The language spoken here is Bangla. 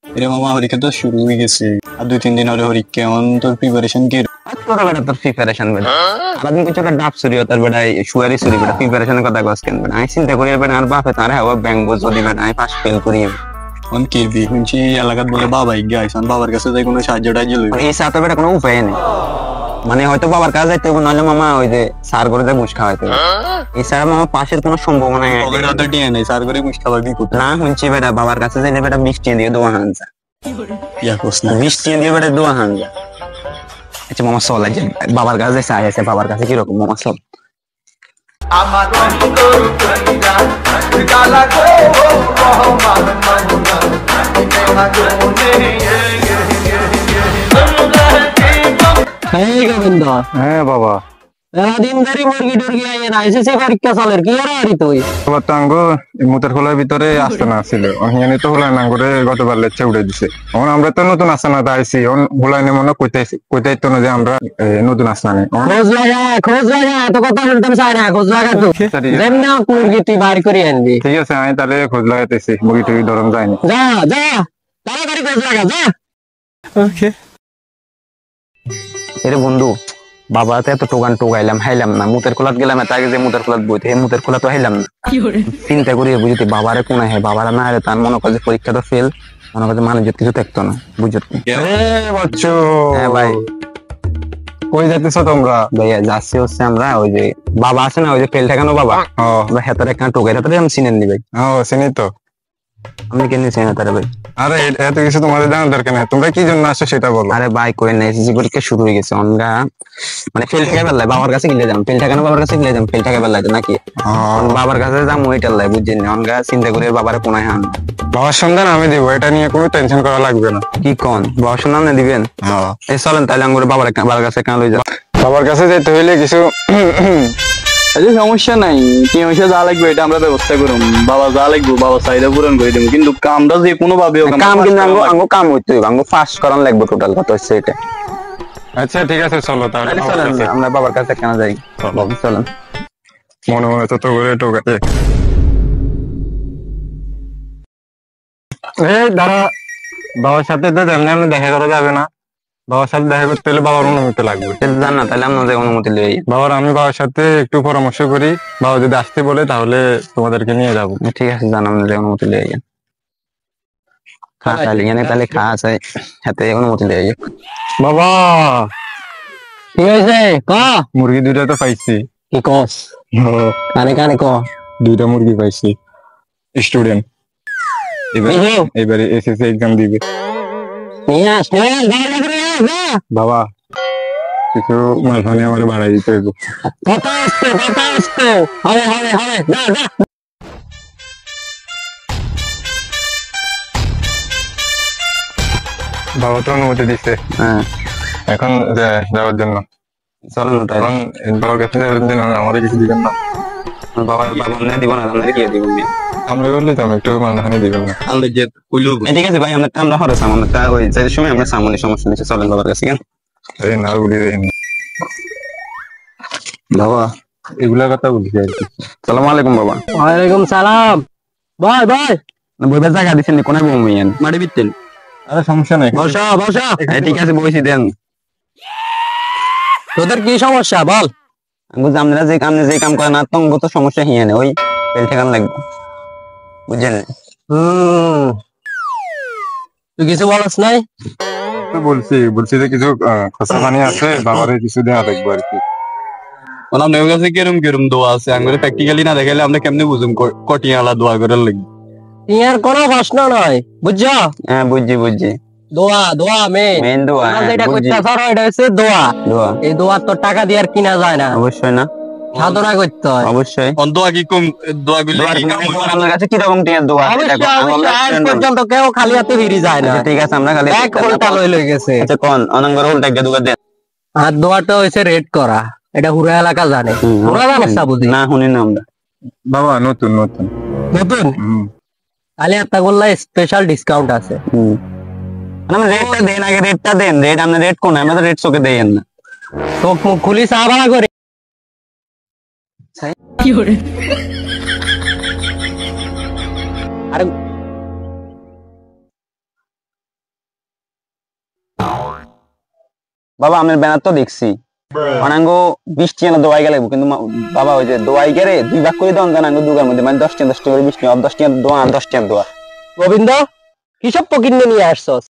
এরে মামা পরীক্ষা তো শুরু হয়ে গেছে আর 2-3 দিন হলে পরীক্ষা। এমন তোর প্রিপারেশন কি? তোর বেটা তোর প্রিপারেশন বেটা সারাদিন কিছু একটা ডাব চুরি তোর বেটা শুয়ারি চুরি বেটা প্রিপারেশনের কথা কস কেন বেটা আমি চিন্তা করি বেটা আর বাপে তারে হওয়া ব্যাংক যদি বেটা আমি পাস ফেল করি অন কিরবি শুনছি এলাকাত বলে বাবাই গাইছন বাবার কাছে যাই কোনো সাহায্য টাহায্য লইব। এই সাথে বেটা কোনো উপায় নেই মানে হয়তো বাবার কাছে যাইতে হবে নাহলে মামা ওই যে সার করে যা ঘুষ খাওয়াইতে হবে এছাড়া মামা পাশের কোনো সম্ভাবনা নেই। পকেট হাতে টিয়া নেই সার করে মুশ খাবার কি করতে না শুনছি বেটা বাবার কাছে যাইলে বেটা মিষ্টি দিয়ে দোয়া হানজা ইয়া কোস না মিষ্টি দিয়ে বেটা দোয়া হানজা। আচ্ছা মামা চল আজ বাবার কাছে যাই আছে বাবার কাছে কিরকম মামা চল। আমার অন্তর কইরা গালা গো রহমান মাওলা নেহা গোনে এই গোবিন্দ হ্যাঁ বাবা দিন ধরে মুরগি টুরগি আইয়ে না এসেছে পরীক্ষা চলের কি আর তুই বাবা তো আঙ্গ মুতের খোলার ভিতরে আসতে না ছিল অহিয়ানি তো হোলাই না করে গতবার লেচ্ছে উড়ে দিছে এখন আমরা তো নতুন আসতে না আইছি হোলাই নে মনে কইতাই তো না যে আমরা নতুন আসতে না খোঁজ লাগা এত কথা শুনতাম চাই না খোঁজ লাগা তো যেমন মুরগি তুই বার করে আনবি। ঠিক আছে আমি তাহলে খোঁজ লাগাইতেছি মুরগি টুরগি ধরন যায়নি যা যা তাড়াতাড়ি খোঁজ লাগা যা। ওকে এরে বন্ধু বাবাতে এত টোকান টোকাইলাম হাইলাম না মুতের খোলাত গেলাম এত আগে যে মুতের খোলাত বইতে এই মুতের খোলা তো হাইলাম না চিন্তা করি বুঝতে বাবারে কোন হে বাবারা না রে তার মনে করে পরীক্ষা তো ফেল মনে করে মানুষ কিছু থাকতো না বুঝত বাচ্চু হ্যাঁ ভাই কই যাইতেছ তোমরা? ভাইয়া যাচ্ছি হচ্ছে আমরা ওই যে বাবা আছে না ওই যে ফেল ঠেকানো বাবা ও হেতারে একখানা টোকাই হেতারে আমি চিনেন নি ভাই ও চিনি তো। আমি কেন চিনি হেতারে ভাই? আরে এত কিছু তোমাদের জানার দরকার নেই তোমরা কি জন্য আসছো সেটা বলো। আরে ভাই কই না এসএসসি পরীক্ষা শুরু হয়ে গেছে অনগা মানে ফেল ঠেকাই বেলায় বাবার কাছে গিলে যাম ফেল ঠেকানো বাবার কাছে গিলে যাম ফেল ঠেকাই বেলায় নাকি বাবার কাছে যাম ওইটার লাই বুঝছেন অনগা চিন্তা করে বাবারে কোনায় হান বাবার সন্ধান আমি দিব এটা নিয়ে কোনো টেনশন করা লাগবে না। কি কোন বাবার সন্ধান না দিবেন? এই চলেন তাহলে আঙ্গুরে বাবার কাছে কান লই যা। বাবার কাছে যেতে হইলে কিছু সমস্যা নাই কি সমস্যা যা লাগবে এটা আমরা ব্যবস্থা করুম। বাবা যা লাগবে বাবা চাহিদা পূরণ করে দেবো কিন্তু কামটা যে কোনো ভাবে কাম কিন্তু আঙ্গো কাম হইতে হইব আঙ্গো ফাস্ট করান লাগবে টোটাল কথা হচ্ছে এটা। আচ্ছা ঠিক আছে চলো তাহলে চলেন আমরা বাবার কাছে কেন যাই চলেন মনে মনে তো করে টোকাতে এই দাঁড়া বাবার সাথে তো জানলে দেখা করা যাবে না বাবার সাথে দেখা করতে হলে বাবার অনুমতি লাগবে। জান না তাহলে আপনাদের অনুমতি লই আমি বাবার সাথে একটু পরামর্শ করি বাবা যদি আসতে বলে তাহলে তোমাদেরকে নিয়ে যাবো। ঠিক আছে জান আপনাদের অনুমতি লই যান খা তাহলে এনে তাহলে খা আছে হাতে অনুমতি লই যান। বাবা কি হইছে ক মুরগি দুইটা তো পাইছি। কি কস কানে কানে ক দুইটা মুরগি পাইছি স্টুডেন্ট এবারে এসএসসি এক্সাম দিবে। বাবা কিছু মাঝখানে আমার ভাড়া দিতে হইব। বাবা তো অনুমতি দিচ্ছে এখন যাওয়ার জন্য চলেন এখন বাবার কাছে যাওয়ার জন্য আমাদের কিছু দিবেন না? বাবা দিব না আপনাদের কি দিব আমরা বললি তো একটু মাঝখানে দিবেন না? ঠিক আছে ভাই আমরা হরে সামনেটা ওই যে সময় আমরা সামনে সমস্যা নিচ্ছে চলেন বাবার কাছে কেন এই না বলি বাবা এগুলা কথা বলছি আর কি। সালাম আলাইকুম বাবা। ওয়ালাইকুম সালাম ভাই ভাই বইবার জায়গা দিচ্ছেন কোনায় বমিয়েন মাটি বিতেন? আরে সমস্যা নাই বসা বসা ঠিক আছে বইছি দেন। তোদের কি সমস্যা বল? বুঝলাম আপনারা যে কাম করেন না তো সমস্যা হিয়ে নেই ওই ফেল ঠেকান লাগবে বুঝলেন। তুই কিছু বলস নাই? বলছি যে কিছু খসা পানি আছে বাবারে কিছু দেওয়া দেখবো আর কি। আপনার কাছে কেরম কেরম দোয়া আছে আঙ্গুরে প্র্যাকটিক্যালি না দেখাইলে আমরা কেমনে বুঝুম কটিয়ালা দোয়া করার লাগি? ইয়ার কোনো প্রশ্ন নয় বুঝছো? হ্যাঁ বুঝছি দোয়া দোয়া মেন দোয়া যেটা করতে ধরো এটা হচ্ছে দোয়া। এই দোয়া তো টাকা দিয়ে আর কিনা যায় না। অবশ্যই না সাধনা করতে হয় অবশ্যই। দোয়া কি কম দোয়া গুলো আপনার কাছে কিরকম টিয়ার দোয়া আজ পর্যন্ত কেউ খালি হাতে ফিরে যায় না। ঠিক আছে আমরা খালি এক উল্টা লই গেছে। আচ্ছা কোন অনঙ্গর উল্টা একটা দোয়া দেন। আর দোয়াটা হচ্ছে রেড করা এটা পুরো এলাকা জানে পুরো জানিস না বুঝি না শুনি না আমরা বাবা নতুন নতুন নতুন খালি একটা করলে স্পেশাল ডিসকাউন্ট আছে। আমরা রেটটা দেন আগে রেটটা দেন রেট আমরা রেট কোন আমরা তো রেট চোখে দেন না চোখ মুখ খুলি চা ভাড়া করে কি করে আরে বাবা আমার ব্যানার তো দেখছি অনাঙ্গ 20 টিয়া দোয়াই গেলে কিন্তু বাবা ওই যে দোয়াই গেলে 2 ভাগ করে দাও জানাঙ্গ দুগার মধ্যে মানে 10 টিয়া করে 20 টিয়া 10 টিয়া দোয়া 10 টিয়া দোয়া গোবিন্দ কিসব পকিন নিয়ে আসছস